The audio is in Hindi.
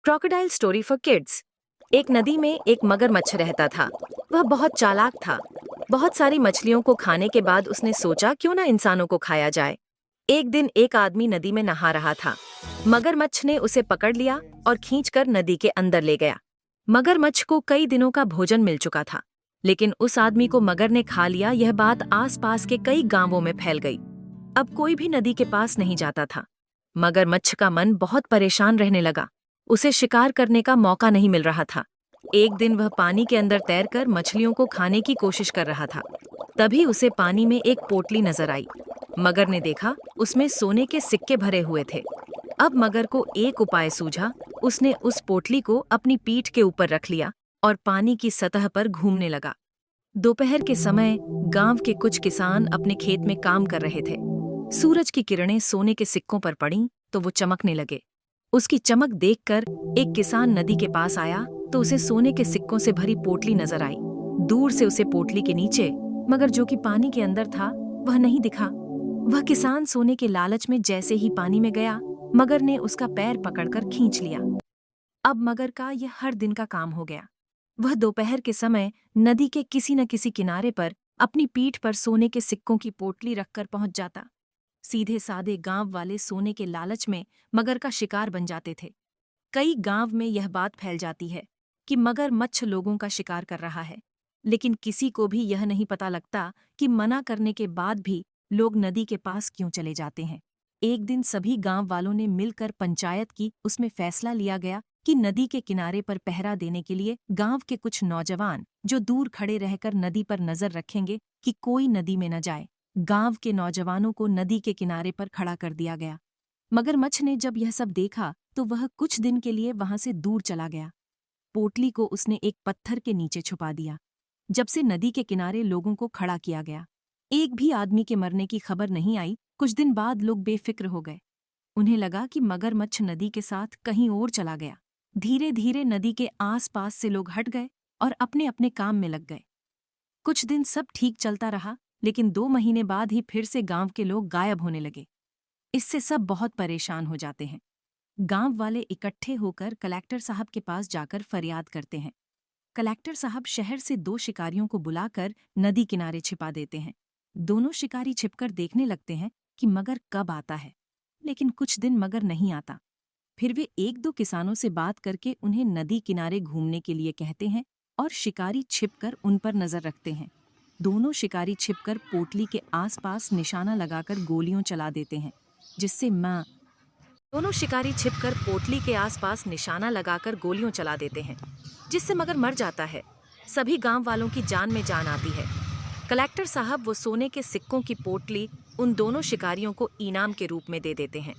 Crocodile story for kids. एक नदी में एक मगरमच्छ रहता था। वह बहुत चालाक था। बहुत सारी मछलियों को खाने के बाद उसने सोचा क्यों ना इंसानों को खाया जाए। एक दिन एक आदमी नदी में नहा रहा था। मगरमच्छ ने उसे पकड़ लिया और खींचकर नदी के अंदर ले गया। मगरमच्छ को कई दिनों का भोजन मिल चुका था, लेकिन उस आदमी को मगर ने खा लिया। यह बात आसपास के कई गांवों में फैल गई। अब कोई भी नदी के पास नहीं जाता था। मगरमच्छ का मन बहुत परेशान रहने लगा। उसे शिकार करने का मौका नहीं मिल रहा था। एक दिन वह पानी के अंदर तैरकर मछलियों को खाने की कोशिश कर रहा था। तभी उसे पानी में एक पोटली नजर आई। मगर ने देखा, उसमें सोने के सिक्के भरे हुए थे। अब मगर को एक उपाय सूझा। उसने उस पोटली को अपनी पीठ के ऊपर रख लिया और पानी की सतह पर घूमने लगा। दोपहर के समय गांव के कुछ किसान अपने खेत में काम कर रहे थे। सूरज की किरणें सोने के सिक्कों पर पड़ीं तो वो चमकने लगे। उसकी चमक देखकर एक किसान नदी के पास आया तो उसे सोने के सिक्कों से भरी पोटली नजर आई। दूर से उसे पोटली के नीचे मगर जो कि पानी के अंदर था, वह नहीं दिखा। वह किसान सोने के लालच में जैसे ही पानी में गया, मगर ने उसका पैर पकड़कर खींच लिया। अब मगर का यह हर दिन का काम हो गया। वह दोपहर के समय नदी के किसी न किसी किनारे पर अपनी पीठ पर सोने के सिक्कों की पोटली रखकर पहुंच जाता। सीधे साधे गांव वाले सोने के लालच में मगर का शिकार बन जाते थे। कई गांव में यह बात फैल जाती है कि मगरमच्छ लोगों का शिकार कर रहा है, लेकिन किसी को भी यह नहीं पता लगता कि मना करने के बाद भी लोग नदी के पास क्यों चले जाते हैं। एक दिन सभी गांव वालों ने मिलकर पंचायत की। उसमें फैसला लिया गया कि नदी के किनारे पर पहरा देने के लिए गांव के कुछ नौजवान जो दूर खड़े रहकर नदी पर नजर रखेंगे कि कोई नदी में न जाए। गांव के नौजवानों को नदी के किनारे पर खड़ा कर दिया गया। मगरमच्छ ने जब यह सब देखा तो वह कुछ दिन के लिए वहां से दूर चला गया। पोटली को उसने एक पत्थर के नीचे छुपा दिया। जब से नदी के किनारे लोगों को खड़ा किया गया, एक भी आदमी के मरने की खबर नहीं आई। कुछ दिन बाद लोग बेफिक्र हो गए। उन्हें लगा कि मगरमच्छ नदी के साथ कहीं और चला गया। धीरे धीरे नदी के आसपास से लोग हट गए और अपने अपने काम में लग गए। कुछ दिन सब ठीक चलता रहा, लेकिन 2 महीने बाद ही फिर से गांव के लोग गायब होने लगे। इससे सब बहुत परेशान हो जाते हैं। गांव वाले इकट्ठे होकर कलेक्टर साहब के पास जाकर फरियाद करते हैं। कलेक्टर साहब शहर से 2 शिकारियों को बुलाकर नदी किनारे छिपा देते हैं। दोनों शिकारी छिपकर देखने लगते हैं कि मगर कब आता है, लेकिन कुछ दिन मगर नहीं आता। फिर वे 1-2 किसानों से बात करके उन्हें नदी किनारे घूमने के लिए कहते हैं और शिकारी छिपकर उन पर नजर रखते हैं। दोनों शिकारी छिपकर पोटली के आसपास निशाना लगाकर गोलियां चला देते हैं, जिससे दोनों शिकारी छिपकर पोटली के आसपास निशाना लगाकर गोलियां चला देते हैं, जिससे मगर मर जाता है। सभी गांव वालों की जान में जान आती है। कलेक्टर साहब वो सोने के सिक्कों की पोटली उन दोनों शिकारियों को इनाम के रूप में दे देते हैं।